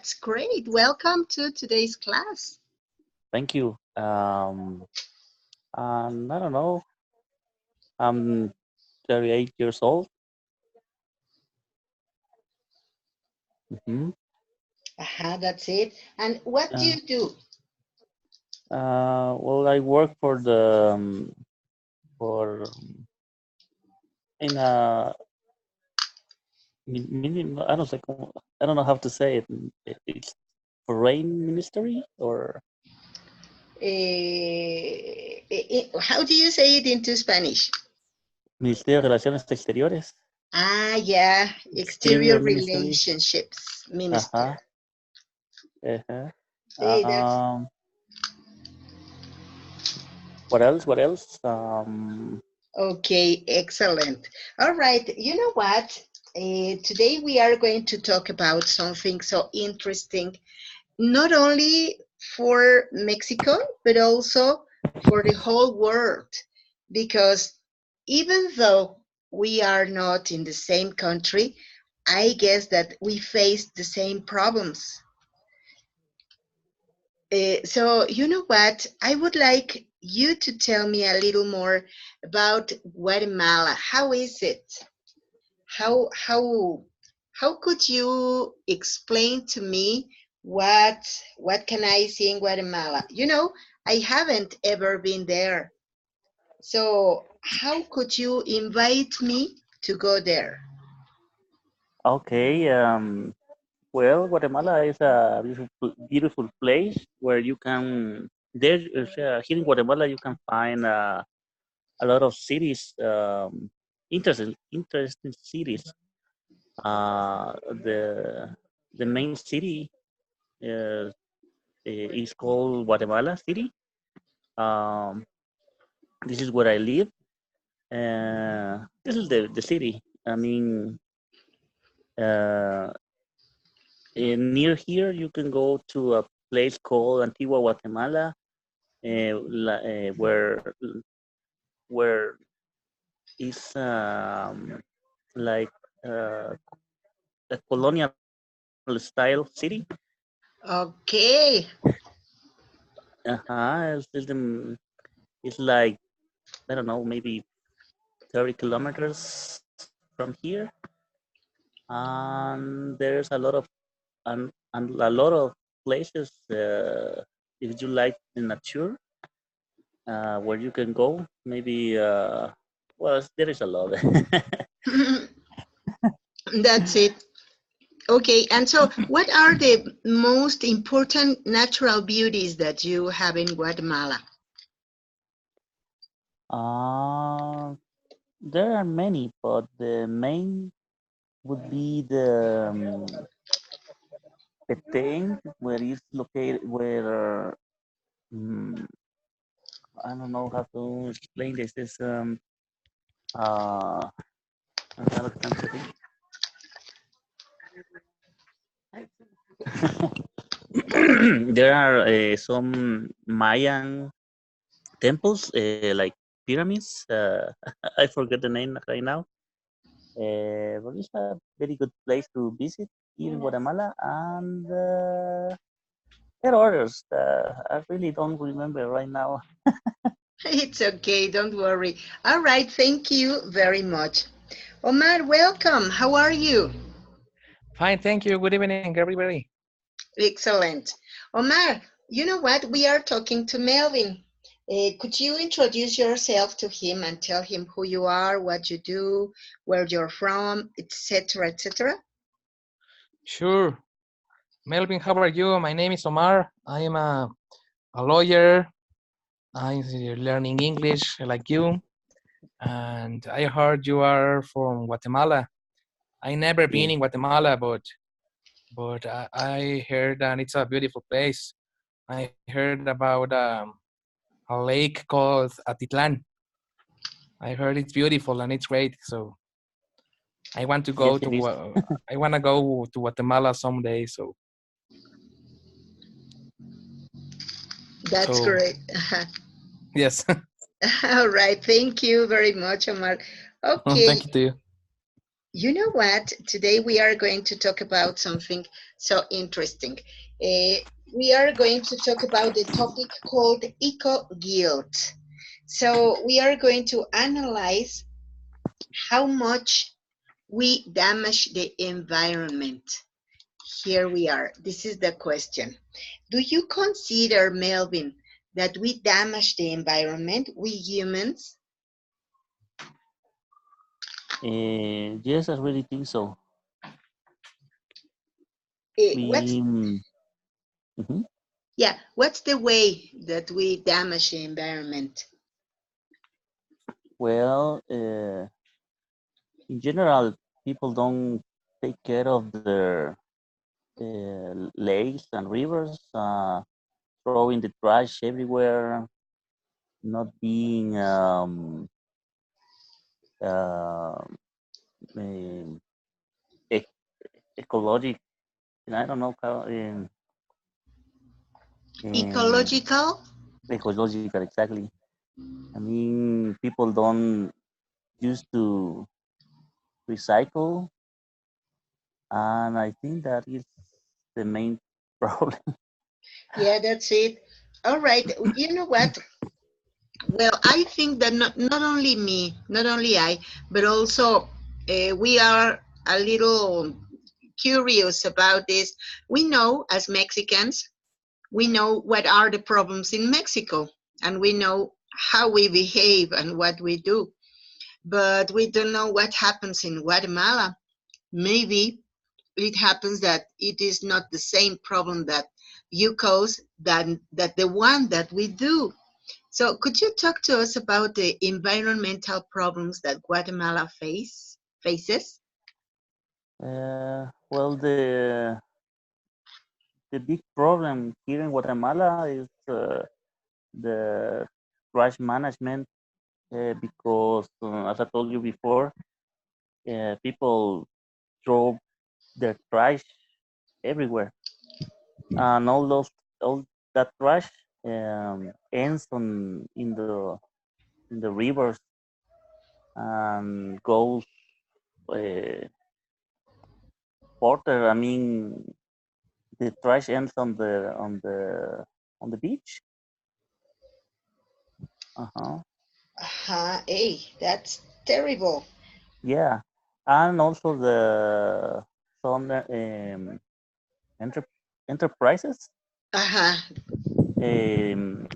That's great. Welcome to today's class. Thank you. I don't know. I'm 38 years old. hmm That's it. And what do Uh, you do? well, I work for the for in a I don't think I don't know how to say it. It's foreign ministry or How do you say it into Spanish? Ministerio de Relaciones Exteriores, Yeah, Exterior Exterior Ministry. Relationships Minister. Uh-huh. Uh-huh. That's Um, what else? What else? okay, excellent. All right, you know what? Today we are going to talk about something so interesting, not only for Mexico, but also for the whole world. Because even though we are not in the same country, I guess that we face the same problems. So, you know what? I would like you to tell me a little more about Guatemala. How is it? How how how could you explain to me what what can I see in Guatemala? You know, I haven't ever been there. So, how could you invite me to go there? Okay. Well, Guatemala is a beautiful place where you can. Here in Guatemala you can find a lot of cities, interesting cities. The main city uh, is called Guatemala City. Um, this is where I live. This is the city. I mean, uh, near here you can go to a place called Antigua Guatemala, where is like uh, a colonial style city. Okay. It's like I don't know, maybe 30 kilometers from here, and there's and a lot of places if you like the nature where you can go. Maybe well, there is a lot. That's it. Okay, and so what are the most important natural beauties that you have in Guatemala? uh, there are many, but the main would be the thing where it's located, where mm, I don't know how to explain this. This uh, there are some Mayan temples, like pyramids. I forget the name right now. But it's a very good place to visit here in Guatemala, and there are others. I really don't remember right now. It's okay, don't worry. All right, thank you very much. Omar, welcome. How are you? Fine, thank you. Good evening, everybody. Excellent. Omar, you know what? We are talking to Melvin. Could you introduce yourself to him and tell him who you are, what you do, where you're from, etc., etc.? Sure. Melvin, how are you? My name is Omar. I am a lawyer. I'm learning English like you. And I heard you are from Guatemala. I never Yeah. been in Guatemala, but I heard that it's a beautiful place. I heard about a lake called Atitlan. I heard it's beautiful and it's great. So I want to Yes, go it to is. I want to go to Guatemala someday. That's So great. yes. All right, thank you very much, Omar. Okay, Thank you to you. You know what? Today we are going to talk about something so interesting. We are going to talk about the topic called eco guilt. So we are going to analyze how much we damage the environment. Here we are. This is the question. Do you consider, Melvin, that we damage the environment, we humans? Yes, I really think so. What's We, mhm. Yeah, what's the way that we damage the environment? Well, in general, people don't take care of their lakes and rivers, throwing the trash everywhere, not being uh, um, ec- ecologic. I don't know how in Ecological? ecological exactly. I mean, people don't used to recycle, and I think that is the main problem. Yeah, that's it. All right. You know what? Well, I think that not only me, not only I, but also we are a little curious about this. We know as Mexicans, we know what are the problems in Mexico, and we know how we behave and what we do, but we don't know what happens in Guatemala. Maybe it happens that it is not the same problem that you cause than that the one that we do. So could you talk to us about the environmental problems that Guatemala faces? Well, the big problem here in Guatemala is the trash management because, as I told you before, people throw their trash everywhere, and all that trash ends on in the rivers and goes uh, further. I mean, the trash ends on the beach. Uh-huh. Hey, that's terrible. Yeah, and also the some enter, enterprises Uh-huh. um,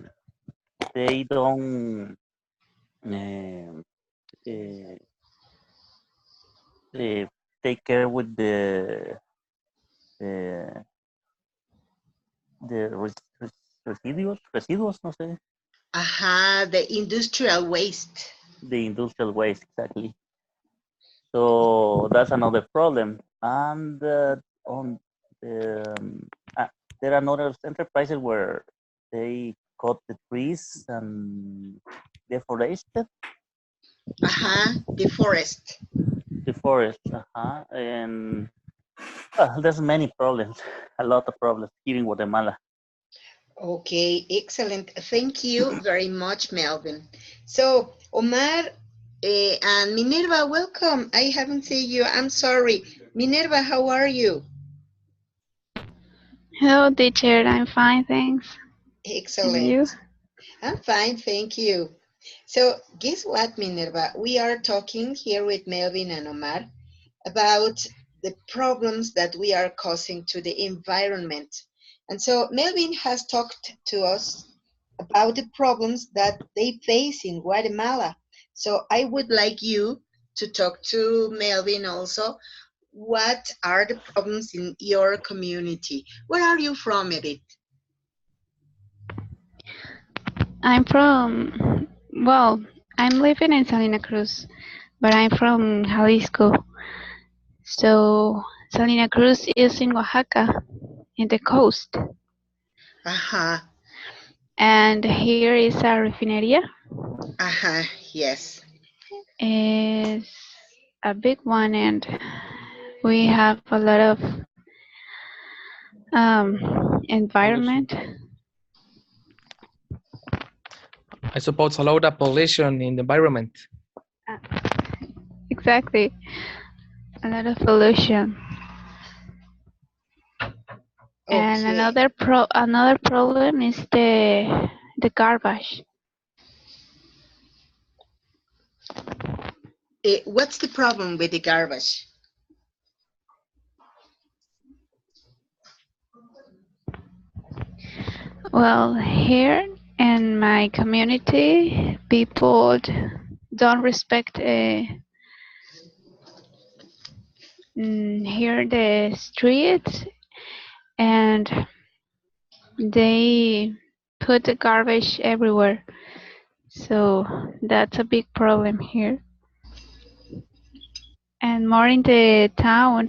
they don't um, uh, uh, take care with uh, the residuos, no sé, The industrial waste. the industrial waste exactly. So that's another problem. And on um, uh, there are other enterprises where they cut the trees and deforested The forest. the forest. And there's many problems, a lot of problems here in Guatemala. Okay, excellent. Thank you very much, Melvin. So, Omar and Minerva, welcome. I haven't seen you. I'm sorry. Minerva, how are you? Hello, teacher. I'm fine, thanks. And you? Excellent. I'm fine, thank you. So, guess what, Minerva? We are talking here with Melvin and Omar about the problems that we are causing to the environment. And so, Melvin has talked to us about the problems that they face in Guatemala. So, I would like you to talk to Melvin also. What are the problems in your community? Where are you from, Edith? I'm from, well, I'm living in Salina Cruz, but I'm from Jalisco. So, Salina Cruz is in Oaxaca, in the coast. Uh-huh. And here is a refinería. Uh-huh. Yes. It's a big one, and we have a lot of Pollution. environment. I suppose a lot of pollution in the environment. Exactly. a lot of pollution. And Okay. another problem is the garbage. What's the problem with the garbage? Well, here in my community, people don't respect here the streets, and they put the garbage everywhere. So that's a big problem here. And more in the town,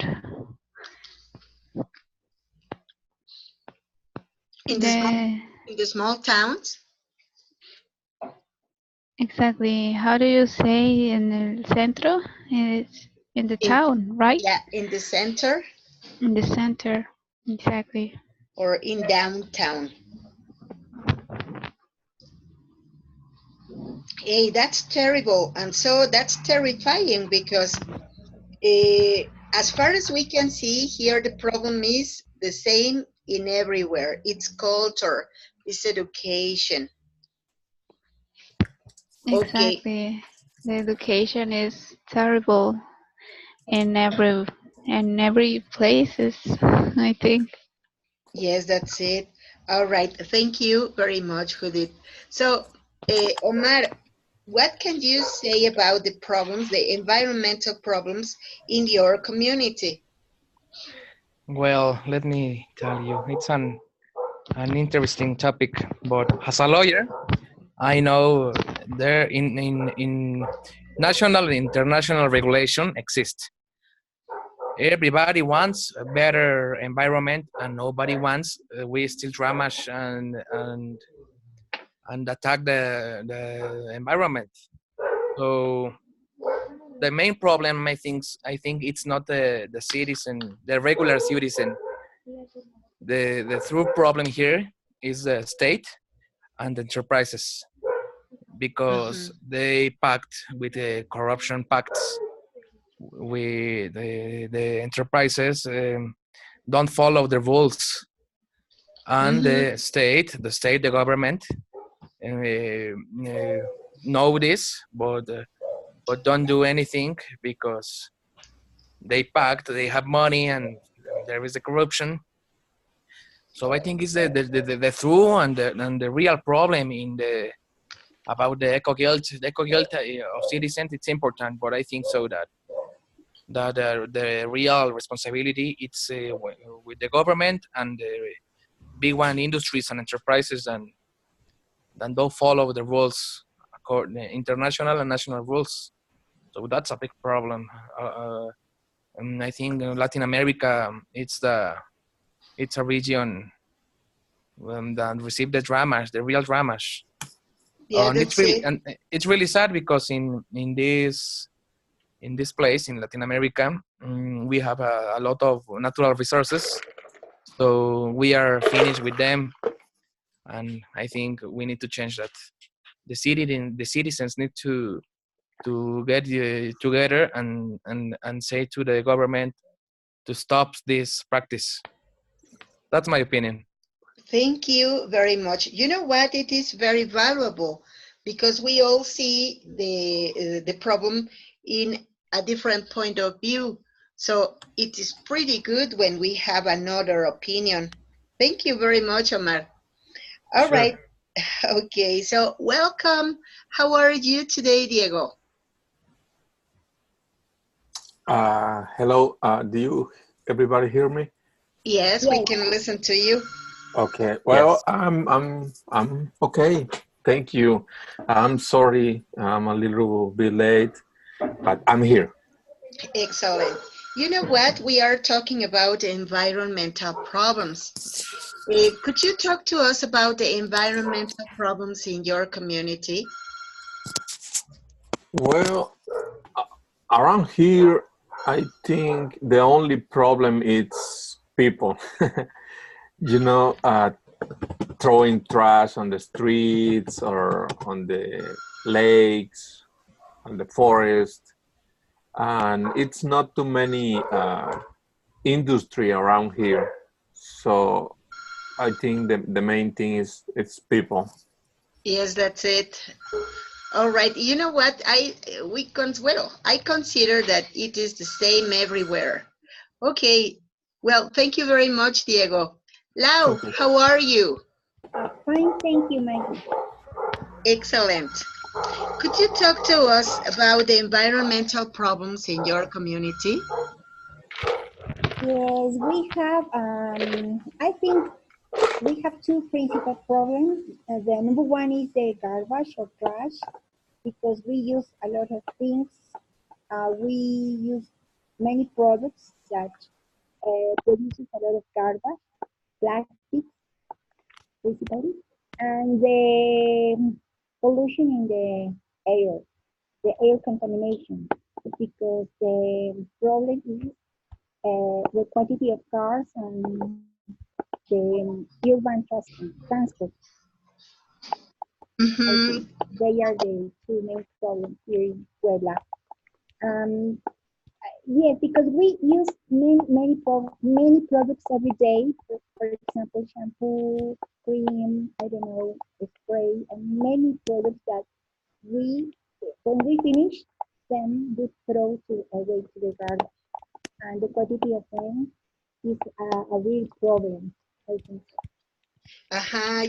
In the small the in the small towns? exactly, how do you say in el centro? It's in the In town, right? Yeah, in the center In the center, exactly. or in downtown. Hey, that's terrible. And so that's terrifying because as far as we can see here, the problem is the same in everywhere. It's culture, it's education. Okay, Exactly. The education is terrible in every places, I think. yes, that's it. All right, thank you very much, Judith. So, Omar, what can you say about the problems, the environmental problems in your community? Well, let me tell you, it's an interesting topic, but as a lawyer, I know there in national and international regulation exists. Everybody wants a better environment, and nobody wants we still damage and attack the environment. So the main problem, I think it's not the citizen, the regular citizen. The true problem here is the state and the enterprises, because Mhm. they pact with the corruption pacts with the enterprises, don't follow the rules, and Mhm. the government know this, but don't do anything because they pact, they have money, and there is the corruption. So I think it's the true and the real problem in the about the eco guilt. The eco guilt of citizens, it's important, but I think so that the real responsibility it's with the government and the big one industries and enterprises, and don't follow the rules, international and national rules. So that's a big problem. And I think Latin America, it's a region that receive the dramas, the real dramas. Yeah, And that's it. it's really sad because in this place in Latin America, we have a lot of natural resources. So we are finished with them, and I think we need to change that. The citizens need to get together and say to the government to stop this practice. That's my opinion. Thank you very much. You know what? It is very valuable because we all see the problem in a different point of view. So it is pretty good when we have another opinion. Thank you very much, Omar. All Sure. right. Okay. So welcome. How are you today, Diego? Hello. Do you everybody hear me? Yes, we can listen to you. Okay. Yes. Well, I'm okay. Thank you. I'm sorry. I'm a little bit late, but I'm here. Excellent. You know what? We are talking about environmental problems. Could you talk to us about the environmental problems in your community? Well, around here, I think the only problem is people. You know, throwing trash on the streets or on the lakes, on the forest. and it's not too many industry around here. So I think the main thing is it's people. Yes, that's it. All right. You know what? I consider that it is the same everywhere. Okay. Well, thank you very much, Diego. Lau, Thank you. how are you? Fine, thank you, Maggie. Excellent. Could you talk to us about the environmental problems in your community? Yes, we have, I think we have two principal problems. The number one is the garbage or trash, because we use a lot of things. We use many products that produces a lot of garbage, plastics, basically, and the pollution in the air contamination, because the problem is the quantity of cars and the urban transport. I Mm-hmm. think they are the two main problems here in Puebla. Um, yes, because we use many products every day. For example, shampoo, cream, I don't know, spray, and many products that we, when we finish them, we throw away to the garbage. And the quantity of them is a real problem, I think.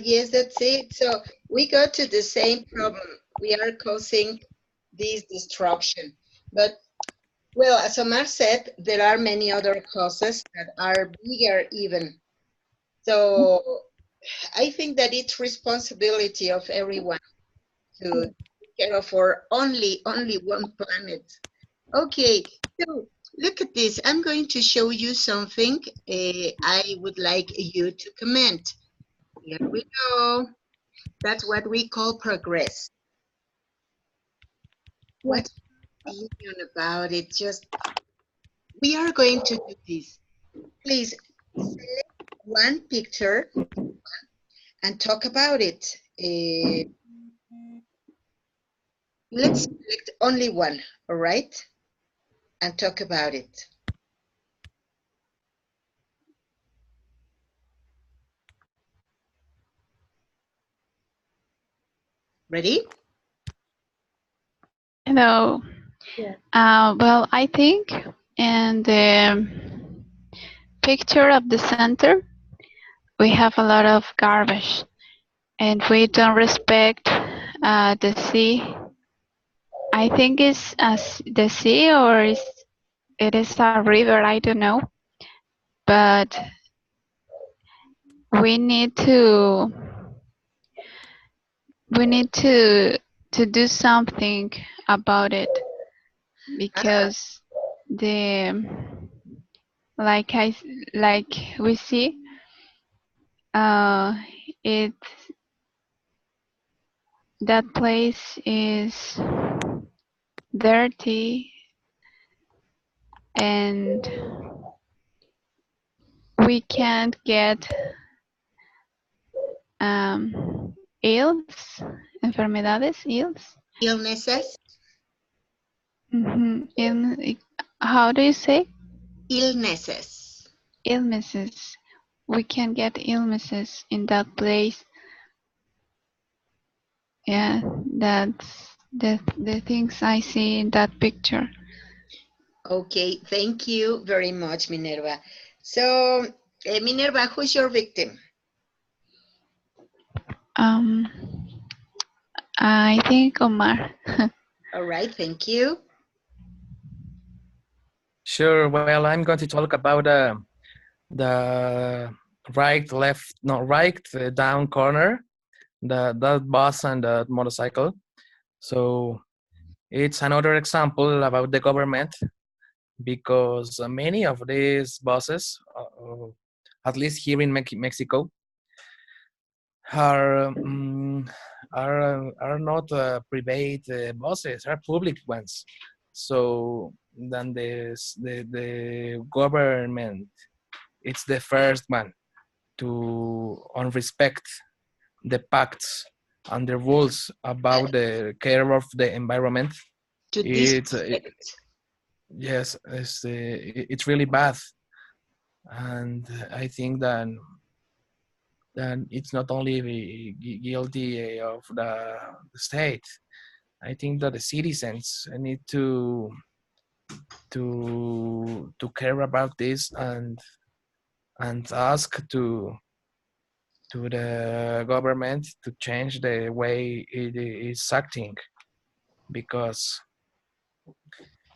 Yes, that's it. So we got to the same problem. We are causing this destruction. But, well, as Omar said, there are many other causes that are bigger even. So I think that it's responsibility of everyone to take care of our only one planet. Okay, so look at this. I'm going to show you something I would like you to comment. Here we go. That's what we call progress. Yes, What's your opinion about it? Just, we are going to do this. Please select one picture and talk about it. Let's select only one, all right? And talk about it. Ready? Hello. yes, Well, I think in the picture of the center, we have a lot of garbage, and we don't respect the sea. I think it's the sea, or it is a river. I don't know, but we need to we need to do something about it, Ah, because the like I like we see uh it that place is dirty, and we can't get ills, enfermedades, ills. illnesses? How do you say? Illnesses. Illnesses. We can get illnesses in that place. Yeah, that's the things I see in that picture. Okay, thank you very much, Minerva. So, Minerva, who's your victim? Um, I think Omar. All right, thank you. Sure. Well, I'm going to talk about the right, left, no, right, down corner, that bus and the motorcycle. So it's another example about the government, because many of these buses, at least here in Mexico, are are not private buses, are public ones. So then the government, it's the first one to on respect the pacts and the rules Uh, about the care of the environment. to It's disrespect. yes, it's really bad, and I think that it's not only guilty of the state. I think that the citizens need to care about this and ask to the government to change the way it is acting, because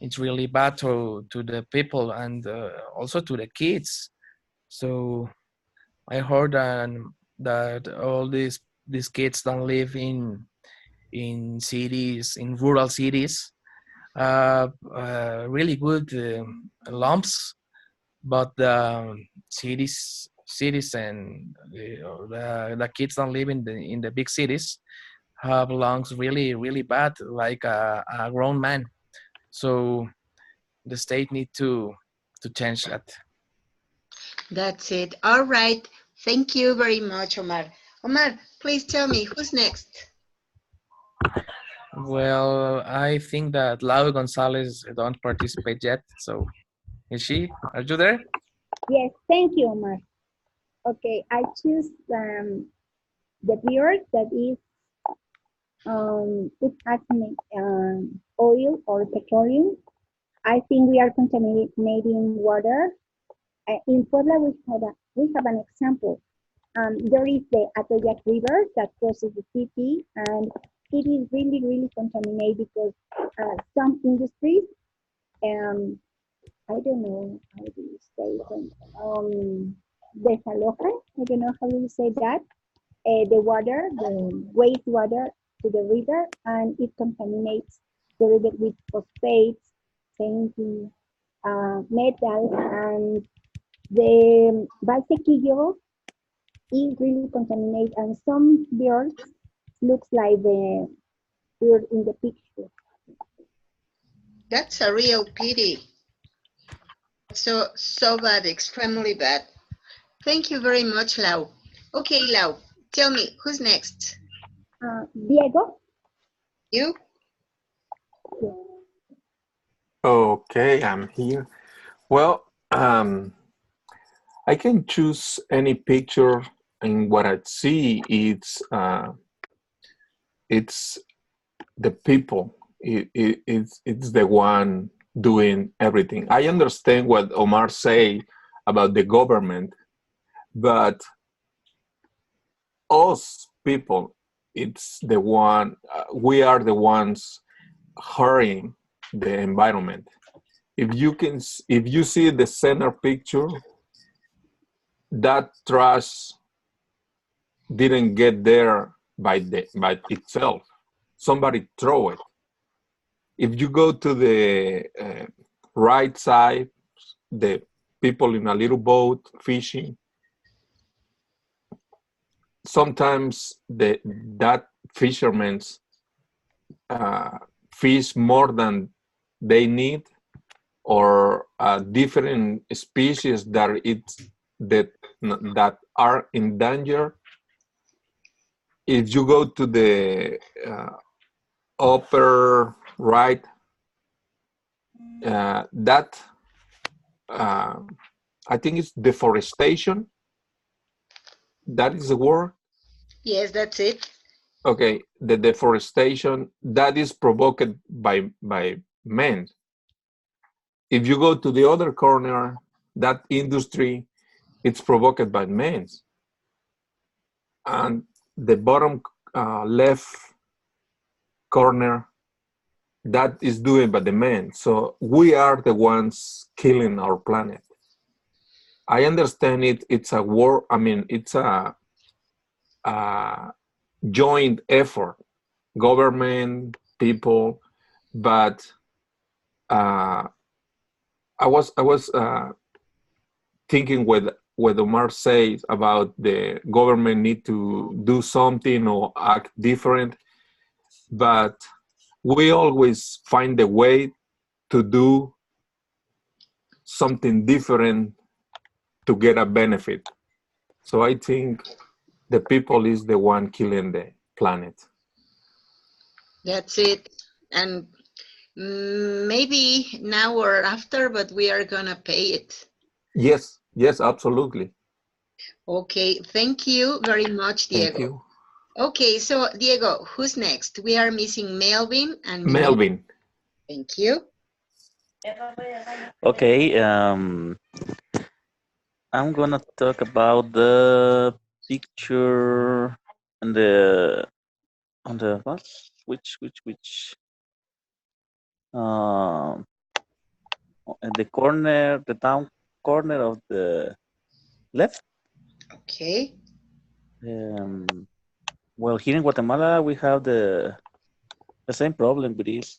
it's really bad to the people and also to the kids. So I heard that all these kids don't live in cities, in rural cities, really good lumps, but the cities and the kids don't live in the big cities have lungs really bad, like a grown man. So the state need to change that. That's it. All right. Thank you very much, Omar. Omar, please tell me who's next. Well, I think that Lau Gonzalez don't participate yet. So is she? Are you there? Yes, thank you, Omar. Okay, I choose the beer that is it has oil or petroleum. I think we are contaminating water. In Puebla, we have an example. There is the Atoyac River that crosses the city, and it is really contaminated because some industries, I don't know how do you say it, desalojan, I don't know how you say that, the water, the wastewater to the river, and it contaminates the river with phosphates, painting, metal, and the Valsequillo is really contaminated, and some birds looks like the bird in the picture. That's a real pity. So bad, extremely bad. Thank you very much, Lau. Okay, Lau, tell me who's next. Diego? You? Okay, I'm here. Well, I can choose any picture, and what I see it's the people. It's the one doing everything. I understand what Omar say about the government, but us people, it's the one. We are the ones hurrying the environment. If you see the center picture, that trash didn't get there by itself. Somebody throw it. If you go to the right side, the people in a little boat fishing, sometimes that fishermen's fish more than they need, or different species that are in danger. If you go to the upper right, that I think it's deforestation. That is the word. Yes, that's it. Okay, the deforestation that is provoked by men. If you go to the other corner, that industry, it's provoked by men. And the bottom left corner, that is doing by the men. So we are the ones killing our planet. I understand it. It's a war. I mean, it's a joint effort, government, people. But I was thinking what Omar says about the government need to do something or act different, but we always find a way to do something different to get a benefit. So I think the people is the one killing the planet. That's it. And Maybe now or after, but we are gonna pay it. Yes, yes, absolutely. Okay, thank you very much, Thank Diego. you. Okay, so Diego, who's next? We are missing Melvin and Minerva. Melvin. Thank you. Okay, I'm gonna talk about the picture and the on the what? Which um in the corner, the down corner of the left. Okay. Um, well, here in Guatemala, we have the same problem with this.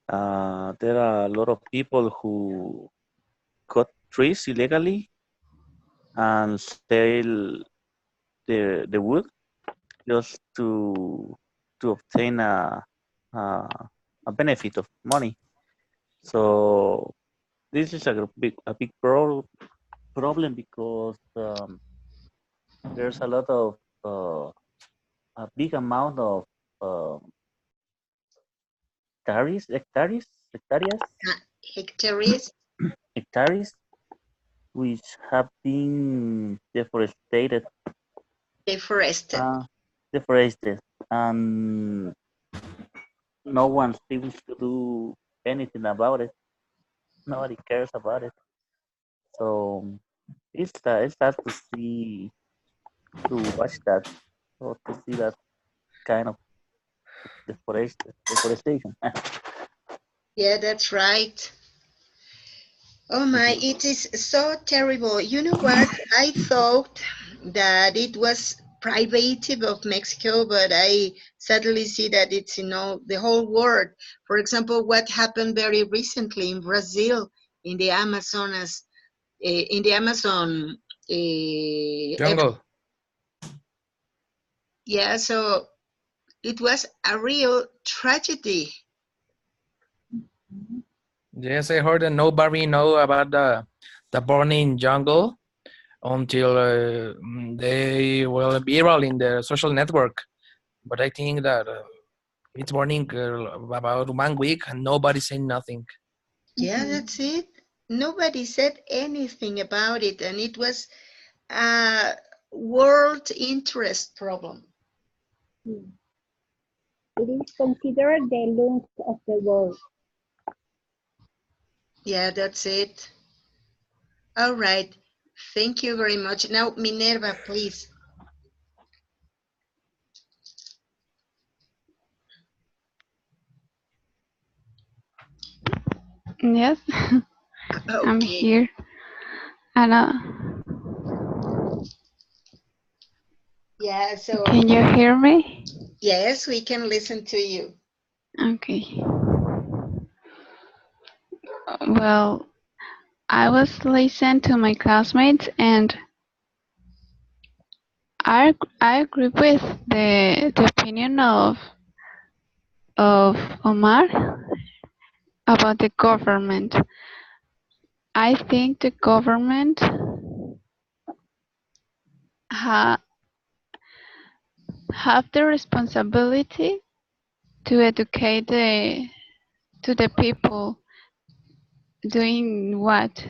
There are a lot of people who cut trees illegally and sell the wood just to obtain a, a benefit of money. So this is a big problem because there's a lot of a big amount of uh, Hectares hectares which have been deforested. uh, deforested, and no one seems to do anything about it. Nobody cares about it. So it's sad to see to watch that or to see that kind of deforestation. Yeah, that's right. Oh my, it is so terrible. You know what? I thought that it was privative of Mexico, but I sadly see that it's the whole world. For example, what happened very recently in Brazil, in the Amazonas, in the Amazon. Jungle. Yeah, so it was a real tragedy. Yes, I heard that nobody know about the burning jungle until they will viral in the social network. But I think that it's burning about 1 week and nobody saying nothing. Yeah, that's it. Nobody said anything about it, and it was a world interest problem. It is considered the lungs of the world. Yeah, that's it. All right. Thank you very much. Now, Minerva, please. Yes, I'm Okay. here. And Yeah, so can you hear me? yes, we can listen to you. Okay. Well, I was listening to my classmates, and I agree with the opinion of Omar about the government. I think the government ha, have the responsibility to educate the people doing what.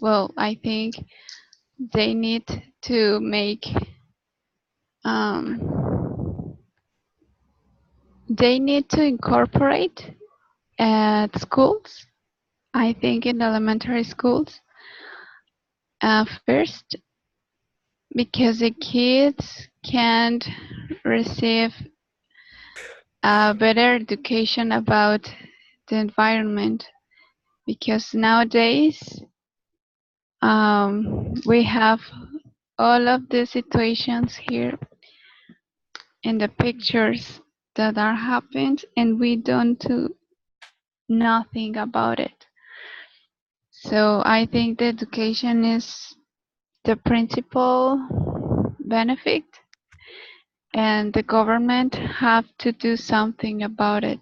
Well, I think they need to make um, they need to incorporate at schools. I think in elementary schools first, because the kids can't receive a better education about the environment, because nowadays we have all of the situations here in the pictures that are happened, and we don't do nothing about it. So I think the education is the principal benefit, and the government have to do something about it.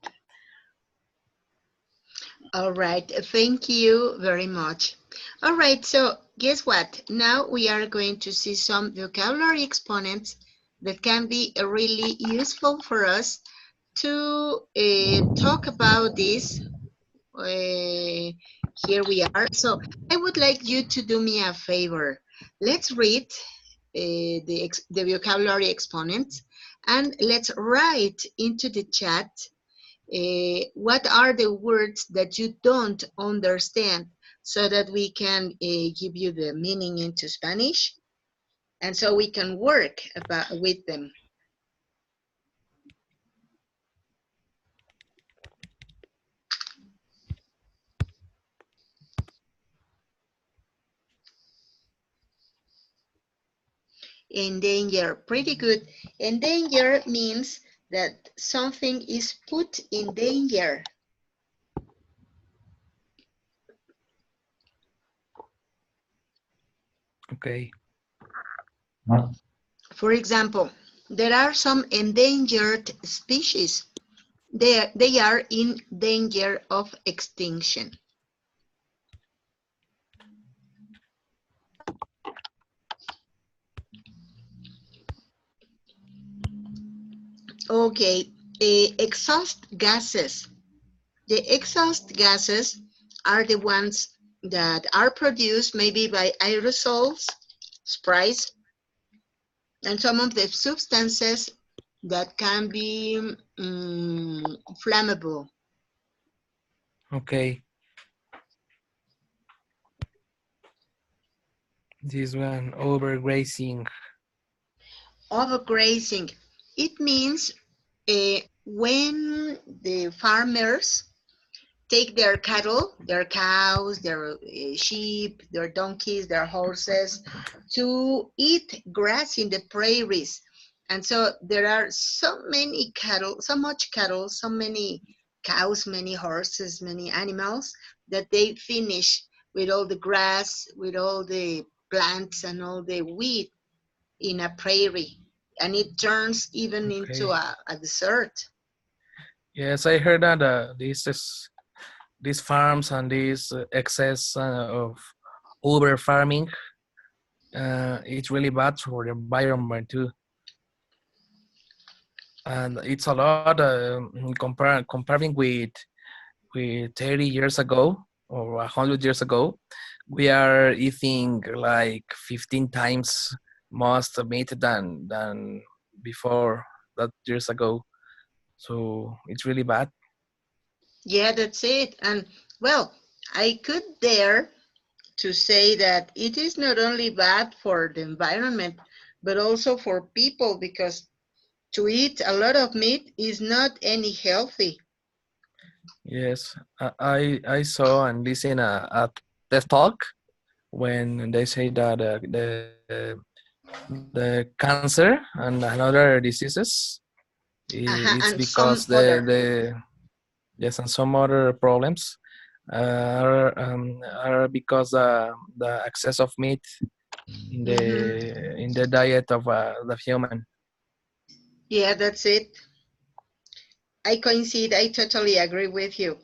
All right. Thank you very much. All right. So guess what? Now we are going to see some vocabulary exponents that can be really useful for us to talk about this Here we are. So I would like you to do me a favor. Let's read the vocabulary exponents, and let's write into the chat what are the words that you don't understand, so that we can give you the meaning into Spanish, and so we can work with them. Endanger, pretty good. Endanger means that something is put in danger. Okay. For example, there are some endangered species. They are in danger of extinction. Okay, exhaust gases. The exhaust gases are the ones that are produced maybe by aerosols, sprays, and some of the substances that can be flammable. Okay. This one, overgrazing. Overgrazing. It means when the farmers take their cattle, their cows, their sheep, their donkeys, their horses to eat grass in the prairies. And so there are so many cattle, so much cattle, so many cows, many horses, many animals that they finish with all the grass, with all the plants and all the weed in a prairie. And it turns even into Okay. a desert. Yes, I heard that these farms and this excess of over farming, it's really bad for the environment too. And it's a lot comparing with 30 years ago or 100 years ago. We are eating like 15 times more meat than before that years ago. So it's really bad. Yeah, that's it. And well, I could dare to say that it is not only bad for the environment, but also for people, because to eat a lot of meat is not any healthy. Yes, I saw and listened a TED talk when they say that the cancer and another diseases, it's And because some other. the yes, and some other problems are because the excess of meat Hmm. in the diet of the human. Yeah, that's it. I coincide. I totally agree with you.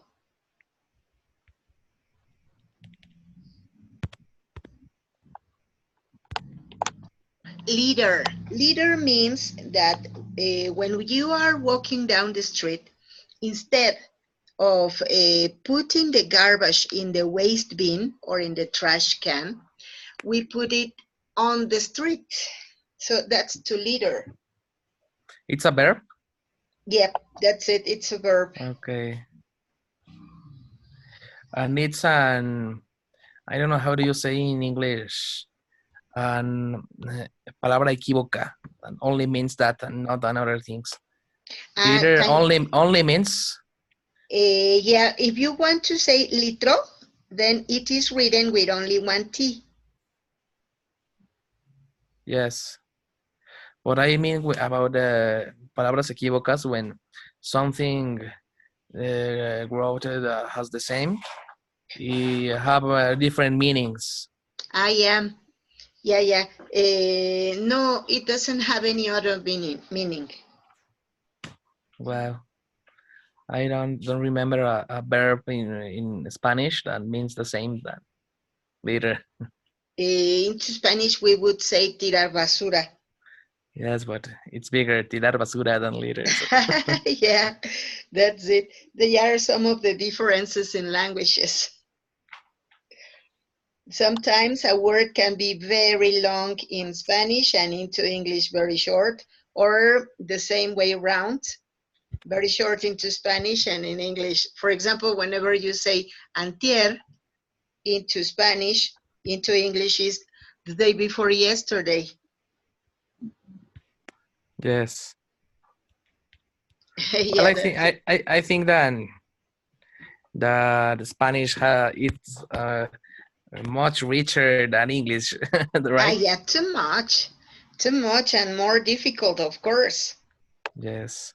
Leader. Leader means that when you are walking down the street, instead of putting the garbage in the waste bin or in the trash can, we put it on the street. So that's to litter. It's a verb. Yep, that's it. It's a verb. Okay, and it's an I don't know how do you say in English. And palabra equivoca and only means that and not another things. Liter Kind only means yeah, if you want to say litro, then it is written with only one T. yes. What I mean about the palabras equivocas when something wrote has the same, it have different meanings. Yeah. Yeah, yeah. No, it doesn't have any other meaning. Well, I don't remember a verb in Spanish that means the same that later. Into Spanish, we would say tirar basura. Yes, but it's bigger, tirar basura than litter. So. Yeah, that's it. They are some of the differences in languages. Sometimes a word can be very long in Spanish and into English very short, or the same way around, very short into Spanish and in English. For example, whenever you say antier into Spanish, into English is the day before yesterday. Yes. Yeah, Well, I think that the Spanish it's much richer than English, right? yeah, too much and more difficult, of course. Yes.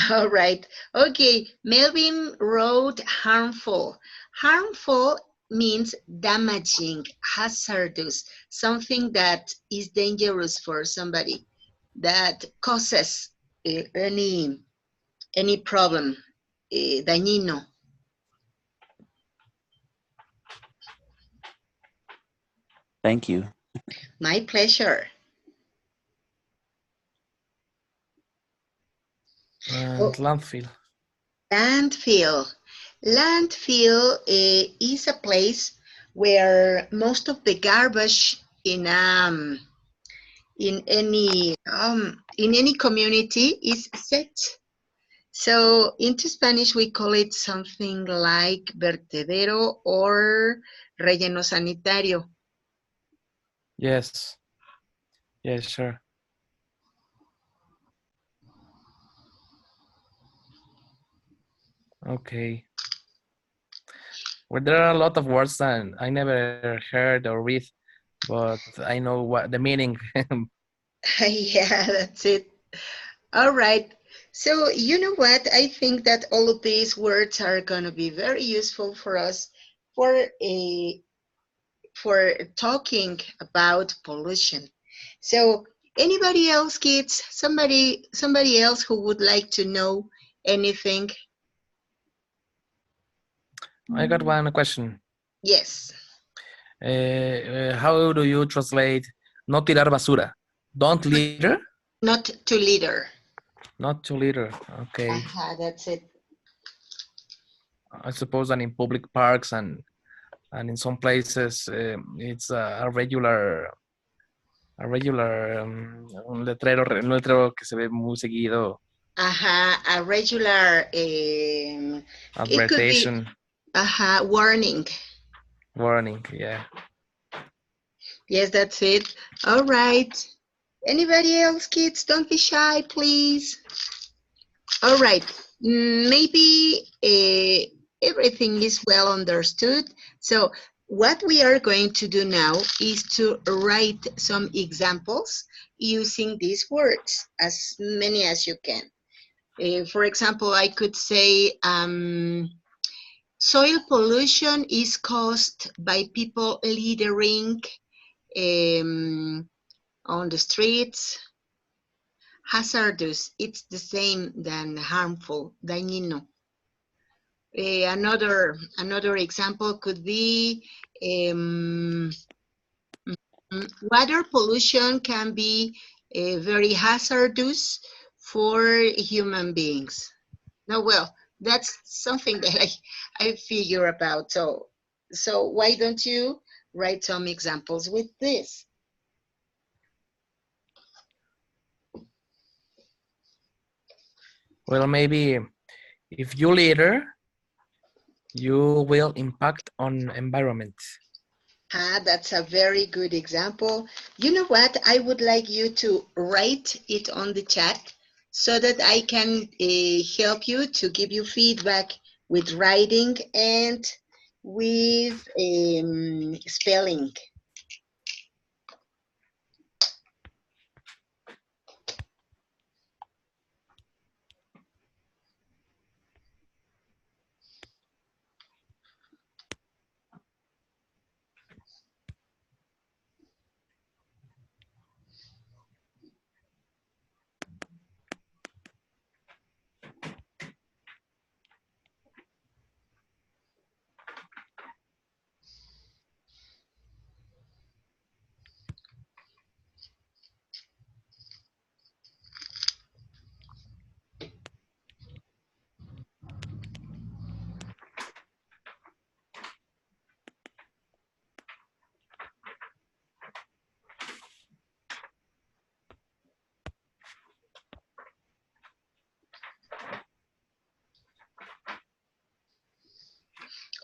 All right. Okay. Melvin wrote harmful. Harmful means damaging, hazardous, something that is dangerous for somebody, that causes any problem, dañino. Thank you. My pleasure. And Oh, landfill. landfill. Landfill is a place where most of the garbage in any community is set. So into Spanish we call it something like vertedero or relleno sanitario. Yes. Yes, sure. Okay. Well, there are a lot of words that I never heard or read, but I know what the meaning. Yeah, that's it. All right. So you know what? I think that all of these words are going to be very useful for us for a for talking about pollution. So anybody else, kids? Somebody else who would like to know anything? I got one question. Yes. How do you translate no tirar basura? Don't litter? Not to litter. Not to litter. Okay. That's it. I suppose that in public parks and in some places it's un letrero que se ve muy seguido. A regular. It could be. Advertisement. Warning. Warning. Yeah. Yes, that's it. All right. Anybody else, kids? Don't be shy, please. All right. Maybe everything is well understood. So what we are going to do now is to write some examples using these words, as many as you can. For example, I could say soil pollution is caused by people littering on the streets. Hazardous, it's the same than harmful, dañino. Another example could be water pollution can be very hazardous for human beings. No, well, that's something that I figure about. So why don't you write some examples with this? Well, maybe if you litter, you will impact on environment. That's a very good example. You know what? I would like you to write it on the chat so that I can help you to give you feedback with writing and with spelling.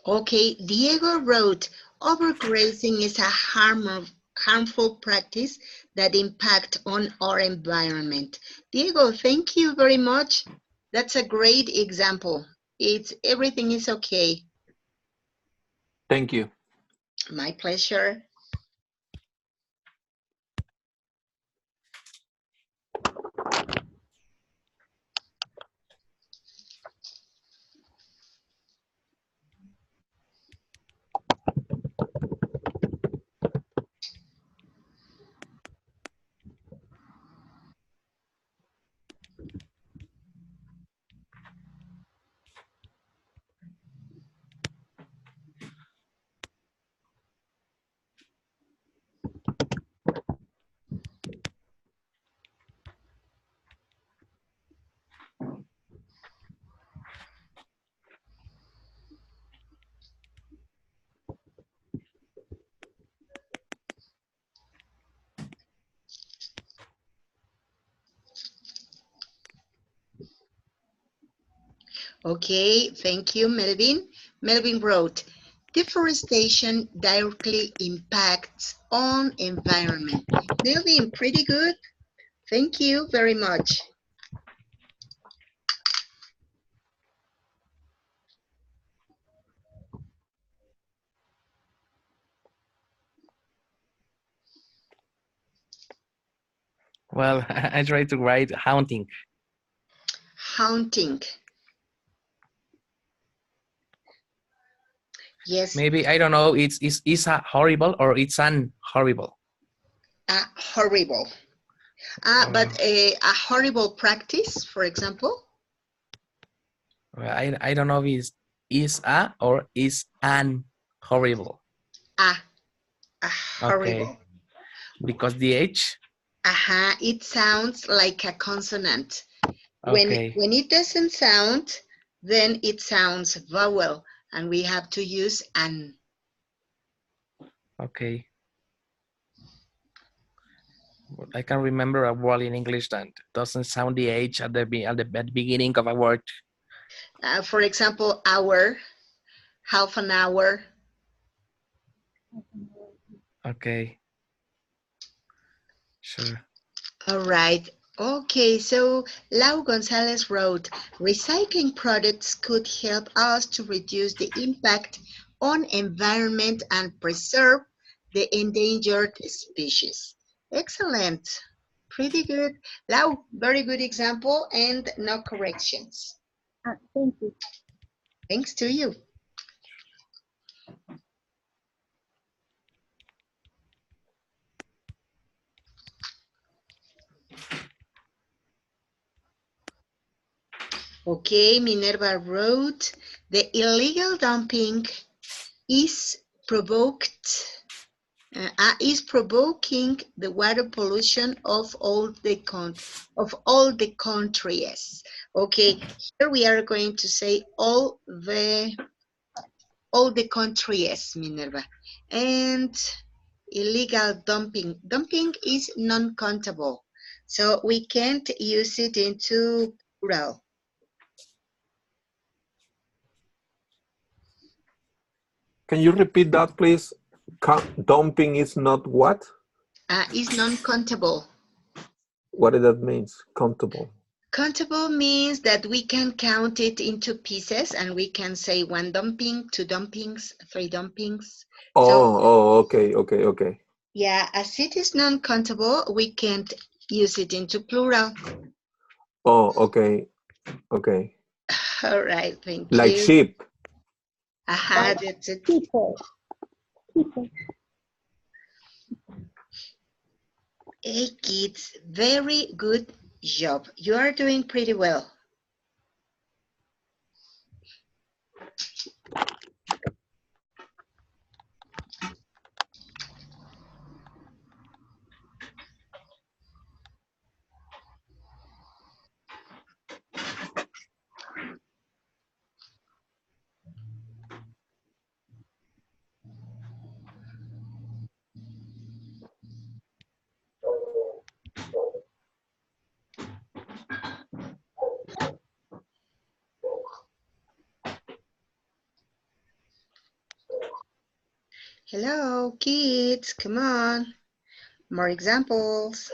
Okay, Diego wrote, overgrazing is a harmful practice that impact on our environment. Diego, thank you very much. That's a great example. Everything is okay. Thank you. My pleasure. Okay, thank you, Melvin. Melvin wrote, deforestation directly impacts on environment. Melvin, pretty good. Thank you very much. Well, I try to write haunting. Haunting. Yes. Maybe, I don't know, it's a horrible or it's an horrible. Horrible. But a horrible practice, for example? I don't know if it's is a or is an horrible. A horrible. Okay. Because the H? It sounds like a consonant. Okay. When it doesn't sound, then it sounds vowel, and we have to use an. Okay. I can remember a word in English that doesn't sound the H at the beginning of a word. For example, hour, half an hour. Okay. Sure. All right. Okay, so Lau Gonzalez wrote, recycling products could help us to reduce the impact on environment and preserve the endangered species. Excellent. Pretty good. Lau, very good example and no corrections. Thank you. Thanks to you. Okay, Minerva wrote, the illegal dumping is provoking the water pollution of all the countries. Okay, here we are going to say all the countries, Minerva. And illegal dumping. Dumping is non-countable, so we can't use it into plural. Can you repeat that, please? Dumping is not what? Is non-countable. What does that mean? Countable. Countable means that we can count it into pieces and we can say one dumping, two dumpings, three dumpings. Okay. Yeah, as it is non-countable, we can't use it into plural. Oh, okay. All right, thank Like you. sheep. That's it. People. Hey kids, very good job. You are doing pretty well. Hello, kids, come on. More examples.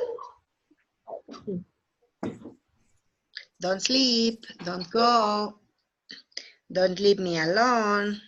Don't sleep, don't go, don't leave me alone.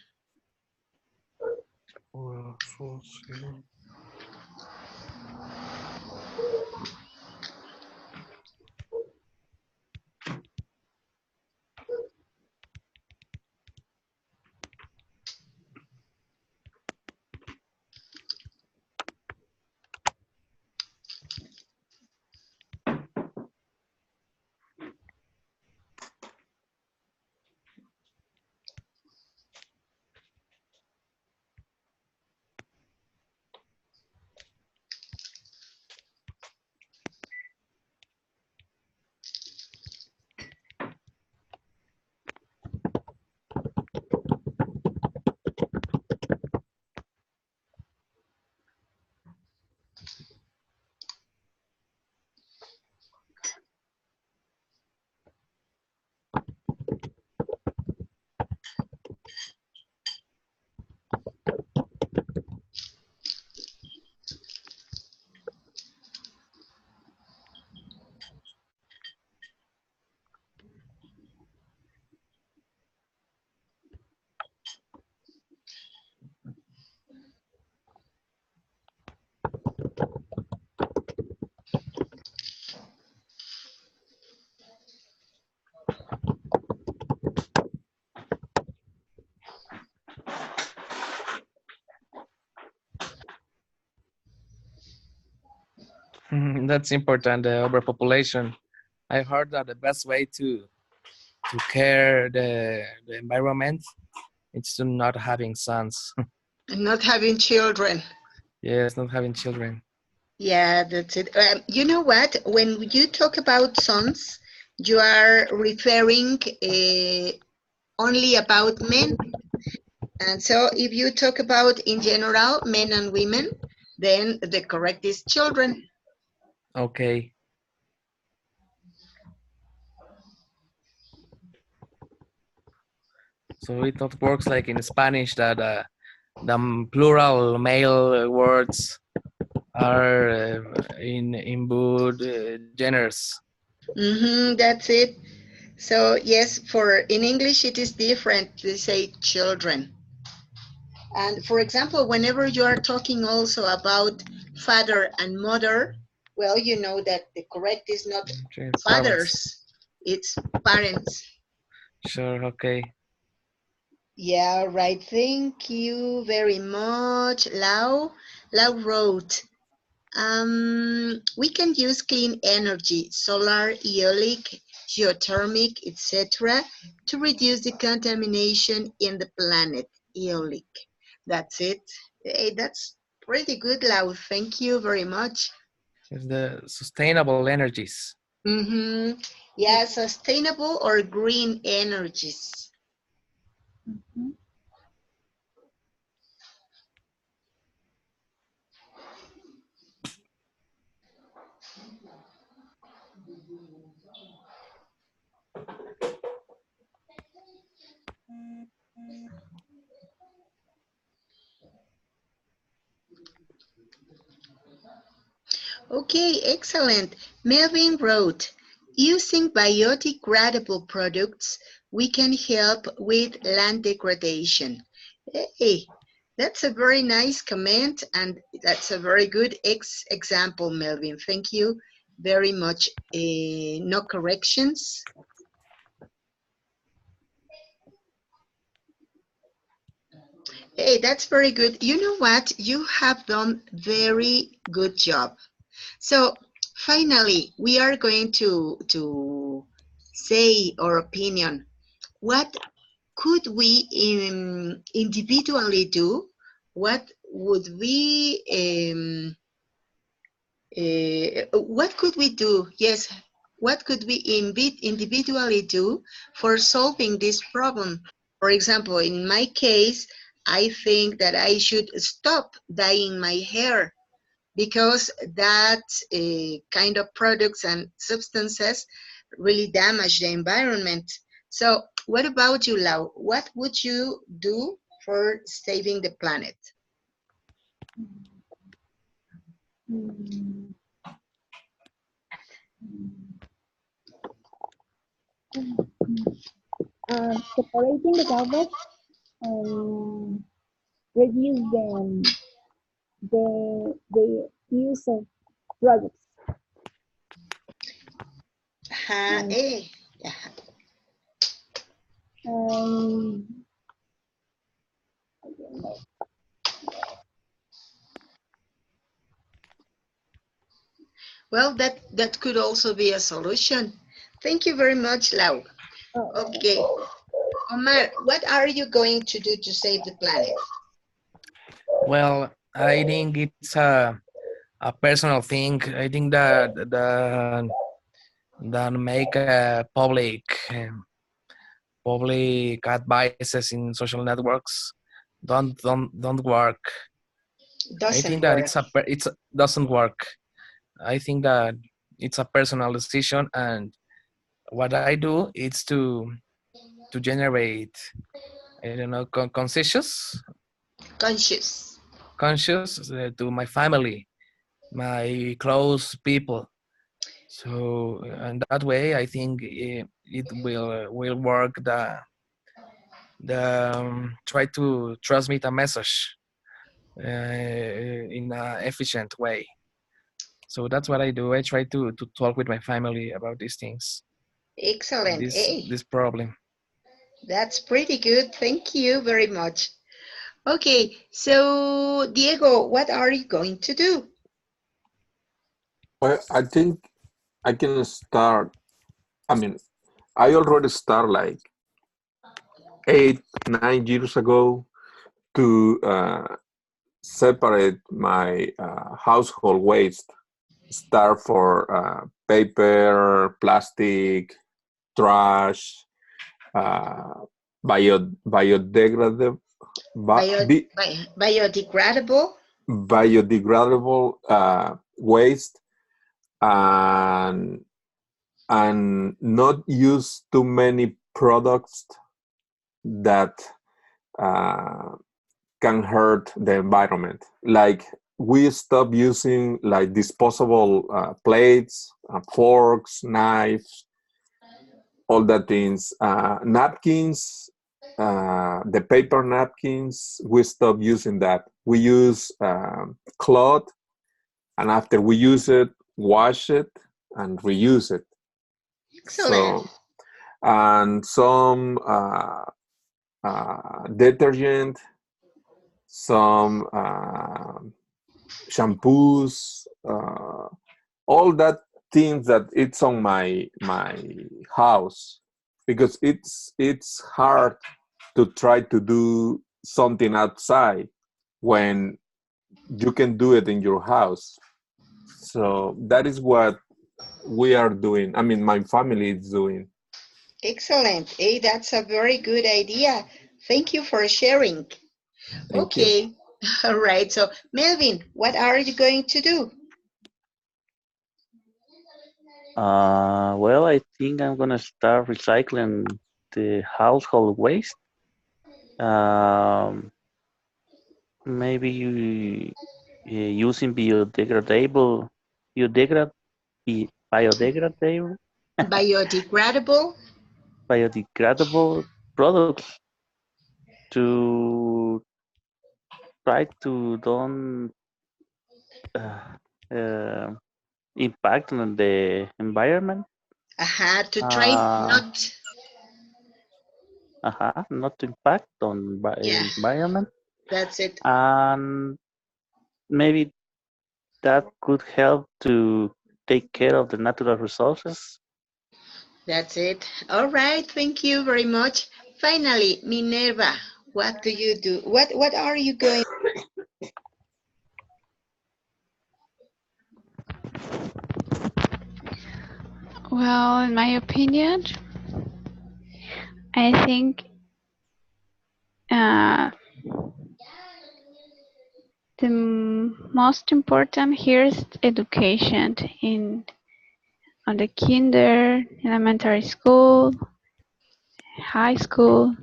That's important, the overpopulation. I heard that the best way to care the environment is to not having sons. And not having children. Yes, not having children. Yeah, that's it. You know what? When you talk about sons, you are referring only about men. And so if you talk about in general men and women, then the correct is children. Okay. So it not works like in Spanish that the plural male words are in both genders. That's it. So yes, for in English it is different. They say children. And for example, whenever you are talking also about father and mother, well, you know that the correct is not Parents. fathers, it's parents. Sure. Okay. Yeah, right. Thank you very much, Lau. Lau wrote, we can use clean energy, solar, eolic, geothermic, etc., to reduce the contamination in the planet. Eolic. That's it. Hey, that's pretty good, Lau. Thank you very much. It's the sustainable energies. Yeah, sustainable or green energies. Mhm. Okay, excellent. Melvin wrote, using biodegradable products, we can help with land degradation. Hey, that's a very nice comment, and that's a very good example, Melvin. Thank you very much. No corrections. Hey, that's very good. You know what? You have done very good job. So finally, we are going to say our opinion. What could we individually do? What would we what could we do? Yes, what could we individually do for solving this problem? For example, in my case, I think that I should stop dyeing my hair because that kind of products and substances really damage the environment. So what about you, Lau? What would you do for saving the planet? Mm, Separating the garbage and reduce the use of products. And, Eh. Yeah. and I don't know. Well, that could also be a solution. Thank you very much, Lau. Oh, Okay, Omar, what are you going to do to save the planet? Well, I think it's a personal thing. I think that make public advices in social networks don't work. I think Doesn't that work. it's doesn't work. I think that it's a personal decision, and what I do is to generate, I don't know, Conscious. conscious to my family, my close people. So and that way, I think it will work. The try to transmit a message in an efficient way. So that's what I do. I try to talk with my family about these things, Excellent. this problem. That's pretty good. Thank you very much. Okay, so Diego, what are you going to do? Well, I think I can start. I mean, I already start like 8, 9 years ago to separate my household waste. Start for paper, plastic, trash, uh, biodegradable, Bio, biodegradable? biodegradable waste, and not use too many products that uh, can hurt the environment. Like we stop using like disposable plates, forks, knives, all that things. Napkins, the paper napkins, we stop using that. We use cloth, and after we use it, wash it and reuse it. Excellent. So, and some detergent, some shampoos, all that things that it's on my house, because it's hard to try to do something outside when you can do it in your house. So that is what we are doing. I mean, my family is doing. Excellent. That's a very good idea. Thank you for sharing. Thank you. Okay. All right. So, Melvin, what are you going to do? Well, I think I'm gonna start recycling the household waste. Um, maybe using biodegrad, biodegradable, Biodegradable? biodegradable products to try to don't uh, uh, impact on the environment. To try Uh, not, not to impact on yeah, environment, that's it. and maybe that could help to take care of the natural resources. That's it. All right. Thank you very much. Finally, Minerva, what do you do? What are you going? Well, in my opinion, I think uh, the most important here is education in on the kinder, elementary school, high school,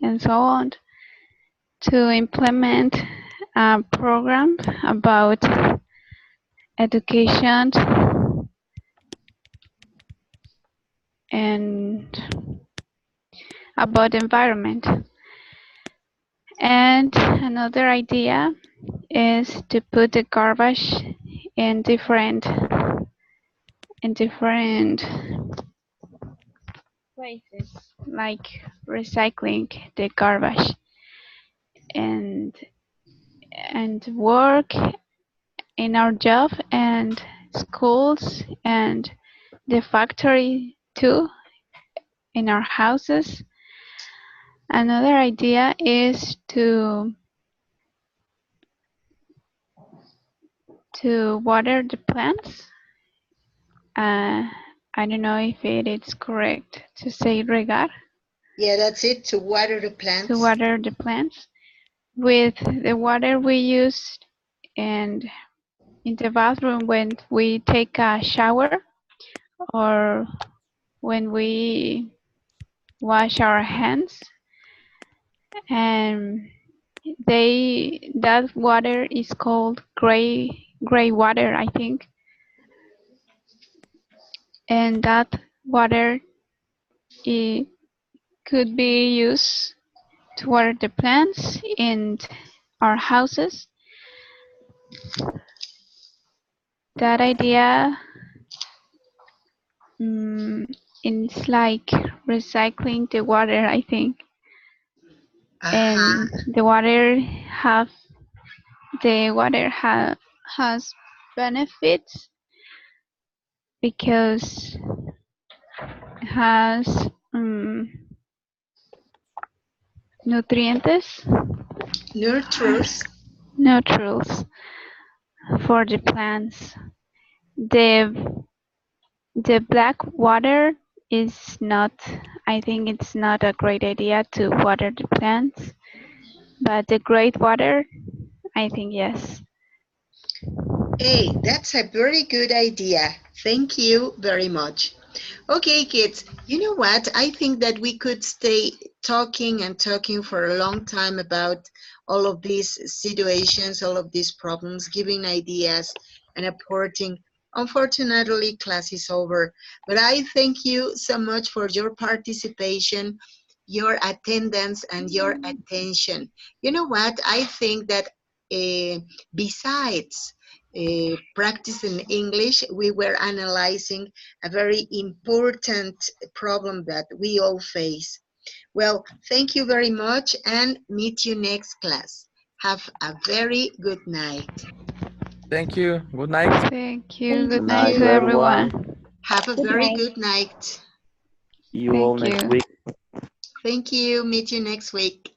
and so on to implement a program about education and about environment. And another idea is to put the garbage in different places, like recycling the garbage and work in our job and schools and the factory too in our houses. Another idea is to water the plants. I don't know if it is correct to say regar, Yeah, that's it, to water the plants. to water the plants with the water we use and in the bathroom when we take a shower or when we wash our hands, and that water is called gray water, I think, and that water it could be used to water the plants in our houses. That idea it's like recycling the water, I think, and the water has benefits because it has nutrients, Nurturers. nutrients for the plants. The black water is not, I think it's not a great idea to water the plants, but the gray water, I think yes. Hey, that's a very good idea. Thank you very much. Okay, kids, you know what? I think that we could stay talking and talking for a long time about all of these situations, all of these problems, giving ideas and apporting. Unfortunately, class is over, but I thank you so much for your participation, your attendance, and your attention. You know what? I think that besides practicing English, we were analyzing a very important problem that we all face. Well, thank you very much and meet you next class. Have a very good night. Thank you. Good night. Thank you. Good Good night night to to you. everyone. everyone. Have a Good very night. good night. See you all Thank next you. week. Thank you. Meet you next week.